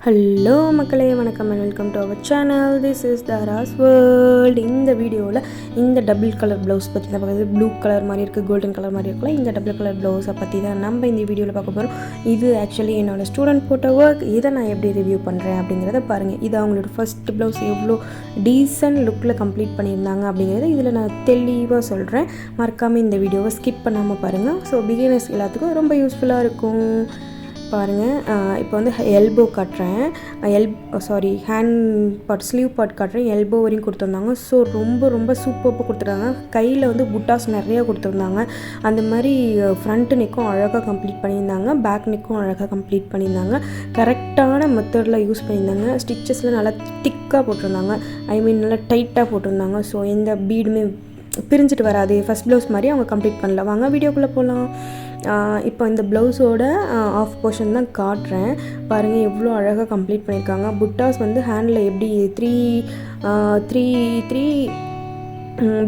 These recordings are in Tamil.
ஹலோ மக்களே, வணக்கம் and welcome to our channel. This is Tara's world. இந்த வீடியோவில் இந்த டபுள் கலர் ப்ளவுஸ் பற்றி தான் பார்க்குறது. ப்ளூ கலர் மாதிரி இருக்குது, கோல்டன் கலர் மாதிரி இருக்குல்ல, இந்த டபுள் கலர் ப்ளவுஸை பற்றி தான் நம்ம இந்த வீடியோவில் பார்க்க போகிறோம். இது ஆக்சுவலி என்னோடய ஸ்டூடெண்ட் போட்ட ஒர்க். இதை நான் எப்படி ரிவ்யூ பண்ணுறேன் அப்படிங்கிறத பாருங்கள். இது அவங்களோட ஃபஸ்ட் ப்ளவுஸ் எவ்வளோ டீசன்ட் லுக்கில் கம்ப்ளீட் பண்ணியிருந்தாங்க அப்படிங்கிறத இதில் நான் தெளிவாக சொல்கிறேன். மறக்காமல் இந்த வீடியோவை ஸ்கிப் பண்ணாமல் பாருங்கள். ஸோ பிகினர்ஸ் எல்லாத்துக்கும் ரொம்ப யூஸ்ஃபுல்லாக இருக்கும். பாருங்கள், இப்போ வந்து எல்போ காட்டுறேன், ஹேண்ட் பார்ட், ஸ்லீவ் பார்ட் காட்டுறேன். எல்போ வரையும் கொடுத்துருந்தாங்க. ஸோ ரொம்ப சூப்பராக கொடுத்துருந்தாங்க. கையில் வந்து புட்டாஸ் நிறையா கொடுத்துருந்தாங்க. அந்த மாதிரி ஃப்ரண்ட் நெக்கும் அழகாக கம்ப்ளீட் பண்ணியிருந்தாங்க, பேக் நெக்கும் அழகாக கம்ப்ளீட் பண்ணியிருந்தாங்க. கரெக்டான மெத்தடில் யூஸ் பண்ணியிருந்தாங்க. ஸ்டிச்சஸில் நல்லா திக்காக போட்டிருந்தாங்க, நல்லா டைட்டாக போட்டிருந்தாங்க. ஸோ எந்த பீடுமே பிரிஞ்சுட்டு வராது. ஃபஸ்ட் ப்ளவுஸ் மாதிரி அவங்க கம்ப்ளீட் பண்ணல. வாங்க வீடியோக்குள்ளே போகலாம். இப்போ இந்த ப்ளவுஸோட ஆஃப் போர்ஷன் தான் காட்டுறேன். பாருங்கள் எவ்வளோ அழகாக கம்ப்ளீட் பண்ணியிருக்காங்க. புட்டாஸ் வந்து ஹேண்டில் எப்படி த்ரீ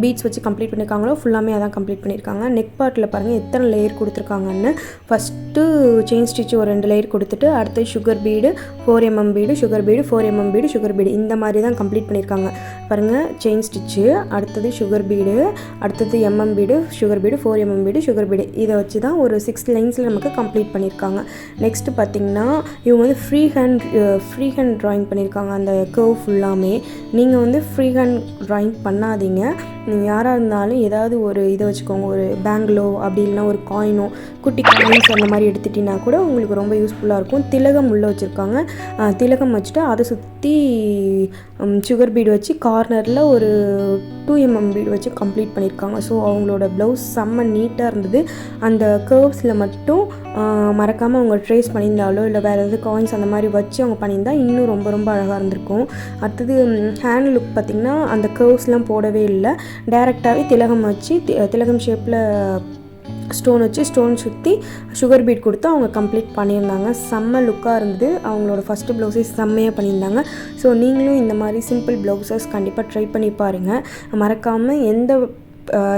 பீட்ஸ் வச்சு கம்ப்ளீட் பண்ணியிருக்காங்களோ ஃபுல்லாமே அதான் கம்ப்ளீட் பண்ணியிருக்காங்க. நெக் பார்ட்டில் பாருங்கள் எத்தனை லேயர் கொடுத்துருக்காங்கன்னு. ஃபஸ்ட்டு செயின் ஸ்டிச்சு ஒரு 2 லேயர் கொடுத்துட்டு அடுத்து sugar bead, 4mm bead, sugar bead, 4mm bead, sugar bead, இந்த மாதிரி தான் கம்ப்ளீட் பண்ணியிருக்காங்க. பாருங்கள், செயின் ஸ்டிச்சு, அடுத்தது சுகர் பீடு, அடுத்தது bead, sugar bead, 4mm bead, sugar bead, இதை வச்சு தான் ஒரு 6 லைன்ஸில் நமக்கு கம்ப்ளீட் பண்ணியிருக்காங்க. நெக்ஸ்ட்டு பார்த்திங்கன்னா இவங்க வந்து ஃப்ரீ ஹேண்ட் ட்ராயிங் பண்ணியிருக்காங்க. அந்த கர்வ் ஃபுல்லாமே நீங்கள் வந்து ஃப்ரீ ஹேண்ட் ட்ராயிங் பண்ணாதீங்க. நீங்கள் யாராக இருந்தாலும் ஏதாவது ஒரு இதை வச்சுக்கோங்க, ஒரு பேங்கிளோ அப்படி இல்லைனா ஒரு காயினோ, குட்டி காயின்ஸ் அந்த மாதிரி எடுத்துட்டிங்கன்னா கூட உங்களுக்கு ரொம்ப யூஸ்ஃபுல்லாக இருக்கும். திலகம் உள்ளே வச்சுருக்காங்க. திலகம் வச்சுட்டு அதை சுற்றி சுகர் பீடு வச்சு கார்னரில் ஒரு 2mm பீடு வச்சு கம்ப்ளீட் பண்ணியிருக்காங்க. ஸோ அவங்களோட ப்ளவுஸ் செம்ம நீட்டாக இருந்தது. அந்த கர்வ்ஸில் மட்டும் மறக்காமல் அவங்க ட்ரேஸ் பண்ணியிருந்தாலோ இல்லை வேறு எதாவது காயின்ஸ் அந்த மாதிரி வச்சு அவங்க பண்ணியிருந்தால் இன்னும் ரொம்ப அழகாக இருந்திருக்கும். அடுத்தது ஹேண்ட் லுக் பார்த்திங்கன்னா அந்த கர்வ்ஸ்லாம் போடவே இல்லை. டைரெக்டாகவே திலகம் வச்சு திலகம் ஷேப்பில் ஸ்டோன் சுற்றி சுகர் பீட் கொடுத்து அவங்க கம்ப்ளீட் பண்ணியிருந்தாங்க. செம்ம லுக்காக இருந்தது. அவங்களோட ஃபஸ்ட்டு ப்ளவுஸே செம்மையாக பண்ணியிருந்தாங்க. ஸோ நீங்களும் இந்த மாதிரி சிம்பிள் ப்ளவுஸஸ் கண்டிப்பாக ட்ரை பண்ணி பாருங்கள். மறக்காமல் எந்த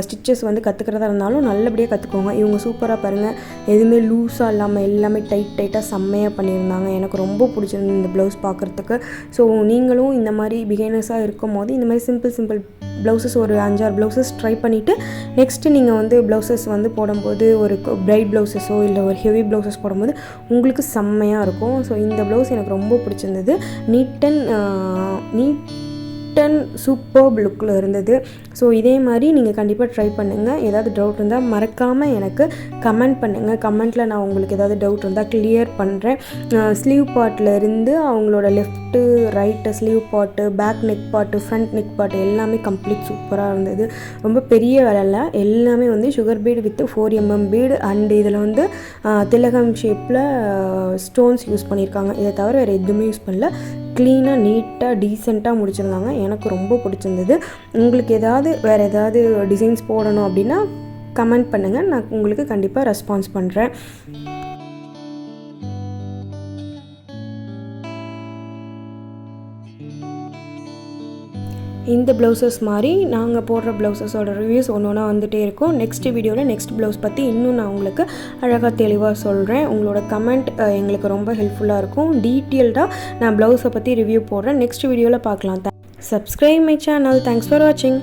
ஸ்டிச்சஸ் வந்து கற்றுக்கிறதா இருந்தாலும் நல்லபடியாக கற்றுக்கோங்க. இவங்க சூப்பராக பாருங்கள், எதுவுமே லூஸாக இல்லாமல் எல்லாமே டைட்டாக செம்மையாக பண்ணியிருந்தாங்க. எனக்கு ரொம்ப பிடிச்சிருந்தது இந்த ப்ளவுஸ் பார்க்குறதுக்கு. ஸோ நீங்களும் இந்த மாதிரி பிகினர்ஸாக இருக்கும் போது இந்த மாதிரி சிம்பிள் ப்ளவுசஸ் ஒரு 5-6 ப்ளவுசஸ் ட்ரை பண்ணிவிட்டு நெக்ஸ்ட்டு நீங்கள் வந்து ப்ளவுசஸ் வந்து போடும்போது ஒரு பிரைட் ப்ளவுசஸோ இல்லை ஒரு ஹெவி ப்ளவுசஸ் போடும்போது உங்களுக்கு செம்மையாக இருக்கும். ஸோ இந்த ப்ளவுஸ் எனக்கு ரொம்ப பிடிச்சிருந்தது. நீட் அண்ட் சூப்பர் லுக்கில் இருந்தது. ஸோ இதே மாதிரி நீங்கள் கண்டிப்பாக ட்ரை பண்ணுங்கள். ஏதாவது டவுட் இருந்தால் மறக்காமல் எனக்கு கமெண்ட் பண்ணுங்கள். கமெண்ட்டில் நான் உங்களுக்கு ஏதாவது டவுட் இருந்தால் கிளியர் பண்ணுறேன். ஸ்லீவ் பார்ட்டில் இருந்து அவங்களோட left right sleeve part, back neck part, front neck part எல்லாமே கம்ப்ளீட் சூப்பராக இருந்தது. ரொம்ப பெரிய வேலை எல்லாமே வந்து sugar bead with 4mm bead and இதில் வந்து திலகம் ஷேப்பில் ஸ்டோன்ஸ் யூஸ் பண்ணியிருக்காங்க. இதை தவிர வேறு எதுவுமே யூஸ் பண்ணல. க்ளீனாக நீட்டாக டீசெண்டாக முடிச்சிருந்தாங்க. எனக்கு ரொம்ப பிடிச்சிருந்தது. உங்களுக்கு வேறு ஏதாவது டிசைன்ஸ் போடணும் அப்படின்னா கமெண்ட் பண்ணுங்கள், நான் உங்களுக்கு கண்டிப்பாக ரெஸ்பான்ஸ் பண்ணுறேன். இந்த ப்ளவுசஸ் மாதிரி நாங்கள் போடுற ப்ளவுசஸோட ரிவ்யூஸ் ஒன்று வந்துகிட்டே இருக்கும். நெக்ஸ்ட் வீடியோவில் நெக்ஸ்ட் ப்ளவுஸ் பற்றி இன்னும் நான் உங்களுக்கு அழகாக தெளிவாக சொல்கிறேன். உங்களோட கமெண்ட் எங்களுக்கு ரொம்ப ஹெல்ப்ஃபுல்லாக இருக்கும். டீட்டெயில்டாக நான் ப்ளவுஸை பற்றி ரிவ்யூ போடுறேன். நெக்ஸ்ட் வீடியோவில் பார்க்கலாம். Subscribe my channel. Thanks for watching.